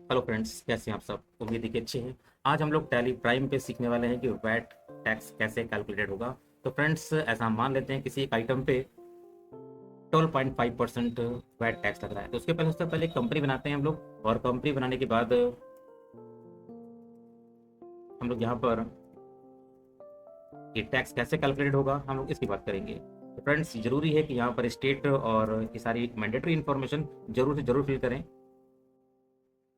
Hello friends, कैसे हैं आप सब? उम्मीद है कि अच्छे हैं। आज हम लोग टैली प्राइम पे सीखने वाले हैं कि वैट टैक्स कैसे कैलकुलेटेड होगा। तो फ्रेंड्स, ऐसा हम मान लेते हैं किसी एक आइटम पे 12.5% वैट टैक्स लग रहा है। तो उससे पहले एक कंपनी बनाते हैं हम लोग, और कंपनी बनाने के बाद हम लोग यहाँ पर ये टैक्स कैसे कैलकुलेट होगा हम लोग इसकी बात करेंगे। तो फ्रेंड्स, जरूरी है कि यहाँ पर स्टेट और ये सारी मैंडेटरी इन्फॉर्मेशन जरूर से जरूर फिल करें।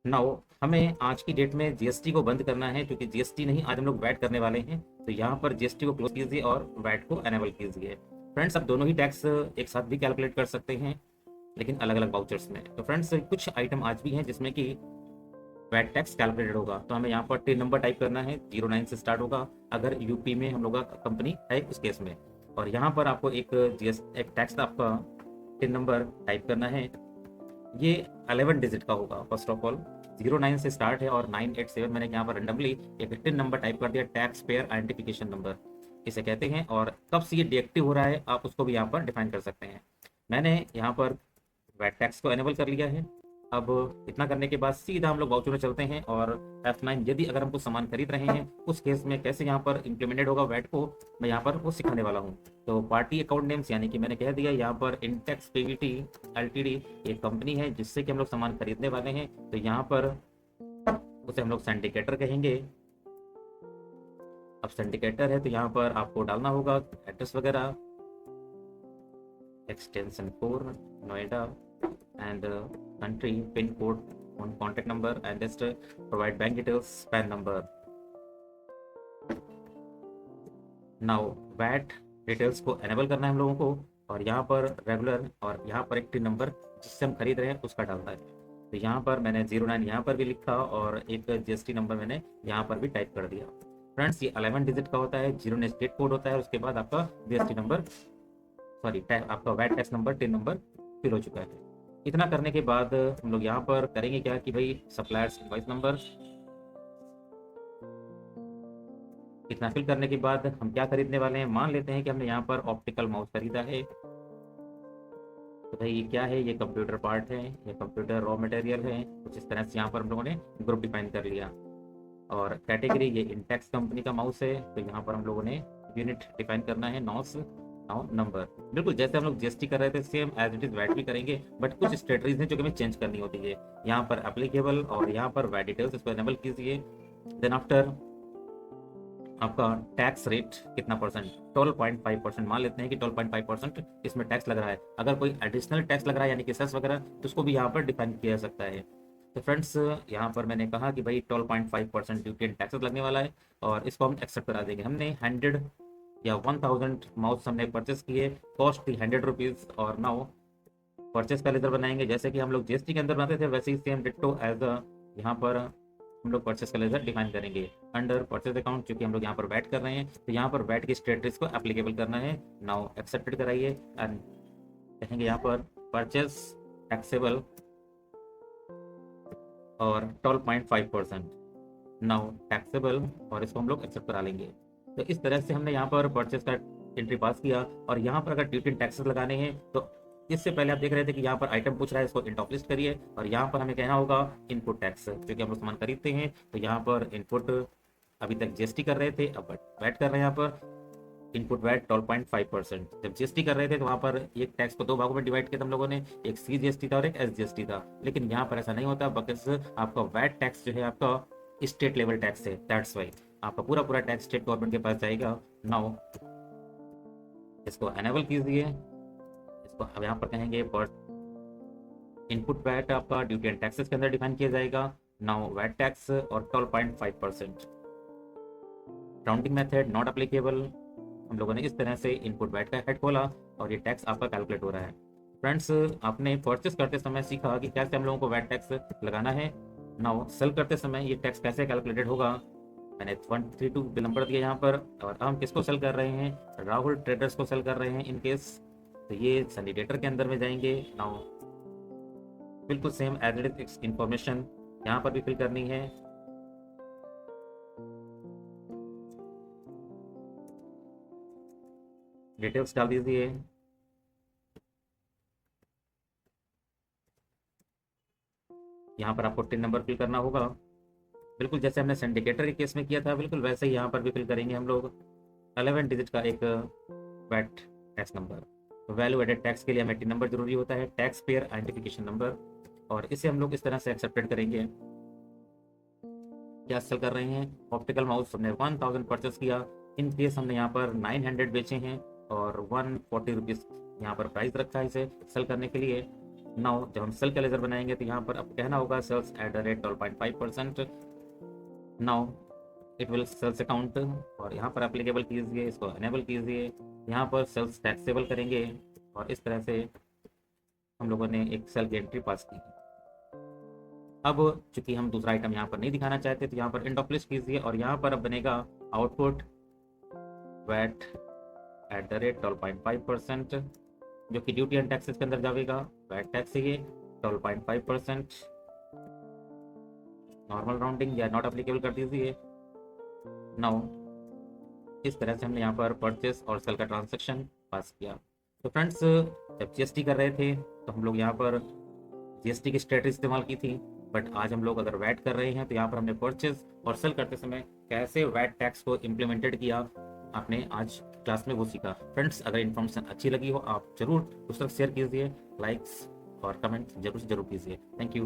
नाउ हमें आज की डेट में जीएसटी को बंद करना है, क्योंकि जीएसटी नहीं, आज हम लोग वैट करने वाले हैं। तो यहाँ पर जीएसटी को क्लोज कीजिए और वैट को एनेबल कीजिए। फ्रेंड्स, अब दोनों ही टैक्स एक साथ भी कैलकुलेट कर सकते हैं, लेकिन अलग अलग वाउचर्स में। तो फ्रेंड्स, कुछ आइटम आज भी हैं जिसमें कि वैट टैक्स कैलकुलेटेड होगा। तो हमें यहाँ पर टिन नंबर टाइप करना है, 09 से स्टार्ट होगा अगर यूपी में हम लोग का कंपनी है उस केस में। और यहाँ पर आपको एक टैक्स आपका टिन नंबर टाइप करना है। ये 11 डिजिट का होगा। फर्स्ट ऑफ ऑल 09 से स्टार्ट है और 987 मैंने यहाँ पर रेंडमली एक टिन नंबर टाइप कर दिया, टैक्स पेयर आइडेंटिफिकेशन नंबर इसे कहते हैं। और कब से ये डीएक्टिव हो रहा है आप उसको भी यहाँ पर डिफाइन कर सकते हैं। मैंने यहाँ पर वैट टैक्स को एनेबल कर लिया है। अब इतना करने के बाद सीधा हम लोग वाउचर में चलते हैं, और F9 यदि अगर हम कुछ सामान खरीद रहे हैं उस केस में कैसे यहाँ पर इम्प्लीमेंटेड होगा वैट को, मैं यहाँ पर वो सिखाने वाला हूँ। तो पार्टी अकाउंट नेम्स यानी कि मैंने कह दिया यहाँ पर इंटेक्स पीवीटी एलटीडी एक कंपनी है जिससे कि हम लोग सामान खरीदने वाले हैं। तो यहाँ पर उसे हम लोग सिंडिकेटर कहेंगे। अब सिंडिकेटर है तो यहाँ पर आपको डालना होगा एड्रेस वगैरह, extension 4 Noida, and country, pin code, one contact number, and just provide bank details, PAN number. Now VAT details को एनेबल करना है हम लोगों को, और यहाँ पर रेगुलर और यहाँ पर एक टिन नंबर जिससे हम खरीद रहे हैं उसका डालना है। तो यहाँ पर मैंने 09 यहाँ पर भी लिखा और एक जीएसटी नंबर मैंने यहाँ पर भी टाइप कर दिया। फ्रेंड्स, ये 11 डिजिट का होता है, 0 स्टेट कोड होता है, उसके बाद आपका जीएसटी नंबर, सॉरी आपका VAT tax number, TIN number fill हो चुका है। इतना करने के बाद हम लोग यहाँ पर करेंगे क्या कि भाई सप्लायर्स इनवॉइस नंबर, इतना फिल करने के बाद हम क्या खरीदने वाले हैं। मान लेते हैं कि हमने यहाँ पर ऑप्टिकल माउस खरीदा है। तो भाई ये क्या है, ये कंप्यूटर पार्ट है, ये कंप्यूटर रॉ मटेरियल है। कुछ इस तरह से यहाँ पर हम लोगों ने ग्रुप डिफाइन कर लिया। और कैटेगरी ये इंटेक्स कंपनी का माउस है, तो यहाँ पर हम लोगों ने यूनिट डिफाइन करना है, नॉस नाउ नंबर। बिल्कुल जैसे हम लोग जीएसटी कर रहे थे same as it is VAT भी करेंगे, बट कुछ स्ट्रेटरीज हैं जो कि हमें चेंज करनी होती है। यहाँ पर एप्लीकेबल और यहाँ पर वैट डिटेल्स, इसको एनेबल कीजिए। देन आफ्टर आपका टैक्स रेट कितना परसेंट, 12.5% मान लेते हैं कि 12.5% इसमें टैक्स लग रहा है। अगर कोई एडिशनल टैक्स लग रहा है यानी कि सेस वगैरह, तो उसको भी यहाँ पर डिफाइन किया जा सकता है। तो फ्रेंड्स, यहाँ पर मैंने कहा कि भाई 12.5% ड्यूटी एंड टैक्सेस लगने वाला है, और इसको हम एक्सेप्ट करा देंगे। हमने 100 या 1000 माउस हमने परचेस किए, कॉस्ट थी 100 रुपीज़। और नाउ परचेस का लेजर बनाएंगे जैसे कि हम लोग जीएसटी के अंदर बनाते थे, वैसे ही सेम डिट्टो एज अ यहाँ पर हम लोग परचेस का लेजर डिफाइन करेंगे अंडर परचेस अकाउंट। क्योंकि हम लोग यहाँ पर वैट कर रहे हैं तो यहाँ पर वैट की स्टेटस को एप्लीकेबल करना है। नाउ एक्सेप्टेड कराइए एंड कहेंगे यहाँ पर परचेस टैक्सेबल और 12.5% नाउ टैक्सेबल, और इसको हम लोग एक्सेप्ट करा लेंगे। तो इस तरह से हमने यहाँ पर परचेस का एंट्री पास किया। और यहाँ पर अगर ड्यूटी टैक्सेस लगाने हैं तो इससे पहले आप देख रहे थे कि यहाँ पर आइटम पूछ रहा है, इसको इन ऑफ लिस्ट करिए। और यहाँ पर हमें कहना होगा इनपुट टैक्स, क्योंकि हम लोग सामान खरीदते हैं। तो यहाँ पर इनपुट अभी तक जीएसटी कर रहे थे, अब वैट कर रहे हैं। यहाँ पर इनपुट वैट 12.5%। जब जीएसटी कर रहे थे तो वहाँ पर एक टैक्स को दो भागों में डिवाइड किया हम लोगों ने, एक सी जीएसटी था और एक एस जीएसटी था। लेकिन यहाँ पर ऐसा नहीं होता, बकस आपका वैट टैक्स जो है आपका स्टेट लेवल टैक्स है। दैट्स वाई आपका पूरा पूरा टैक्स स्टेट गवर्नमेंट के पास जाएगा। नाउ इसको एनेबल कीजिए। इसको अब यहाँ पर कहेंगे इनपुट वैट आपका ड्यूटी एंड टैक्सेस के अंदर डिफाइन किया जाएगा। नाउ वैट टैक्स और 12.5%, राउंडिंग मेथड नॉट अप्लीकेबल। हम लोगों ने इस तरह से इनपुट वैट का हेड खोला और ये टैक्स आपका कैलकुलेट हो रहा है। फ्रेंड्स, आपने परचेस करते समय सीखा कि कैसे हम लोगों को वैट टैक्स लगाना है। नाउ सेल करते समय ये टैक्स कैसे कैलकुलेटेड होगा। मैंने 132 बिल नंबर दिया यहाँ पर, और हम किसको सेल कर रहे हैं, राहुल ट्रेडर्स को सेल कर रहे हैं इन केस। तो ये सैनिडेटर के अंदर में जाएंगे। नाउ बिल्कुल same as it is information यहाँ पर भी फिल करनी है। डिटेल्स डाल दीजिए। यहाँ पर आपको टिन नंबर फिल करना होगा, बिल्कुल जैसे हमने सिंडिकेटर के केस में किया था, बिल्कुल वैसे ही यहाँ पर भी फिल करेंगे हम लोग 11 डिजिट का एक VAT tax number. Value added tax के लिए हमें टिन नंबर जरूरी होता है, टैक्स पेयर आइडेंटिफिकेशन नंबर, और इसे हम लोग इस तरह से एक्सेप्टेड करेंगे। क्या सेल कर रहे हैं, ऑप्टिकल माउस हमने 1000 परचेस किया, इन केस हमने यहाँ पर 900 बेचे हैं और 140 रुपीज़ यहाँ पर प्राइस रखा है इसे सेल करने के लिए। नाउ जब हम सेल का लेजर बनाएंगे तो यहाँ पर अब कहना होगा sales at the rate 12.5%। Now it will sales account, और यहाँ पर एप्लीकेबल कीजिए, इसको अनेबल कीजिए, यहाँ पर सेल्स टैक्सेबल करेंगे, और इस तरह से हम लोगों ने एक सेल की एंट्री पास की। अब चूंकि हम दूसरा आइटम यहाँ पर नहीं दिखाना चाहते तो यहाँ पर इंड ऑफ लिस्ट कीजिए, और यहाँ पर अब बनेगा output VAT at the rate 12.5%, जो कि ड्यूटी एंड टैक्सेस के अंदर जाएगा। वैट टैक्स ये 12.5%, नॉर्मल राउंडिंग या नॉट अप्लीकेबल कर दीजिए। नाउ इस तरह से हमने यहाँ पर परचेस और सेल का ट्रांजैक्शन पास किया। तो फ्रेंड्स, जब जीएसटी कर रहे थे तो हम लोग यहाँ पर जीएसटी की स्ट्रेटजी इस्तेमाल की थी, बट आज हम लोग अगर वैट कर रहे हैं तो यहाँ पर हमने परचेज और सेल करते समय कैसे वैट टैक्स को इम्प्लीमेंटेड किया, आपने आज क्लास में वो सीखा। फ्रेंड्स, अगर इन्फॉर्मेशन अच्छी लगी हो आप जरूर दूसरों शेयर कीजिए, लाइक्स और कमेंट जरूर से जरूर कीजिए। Thank you.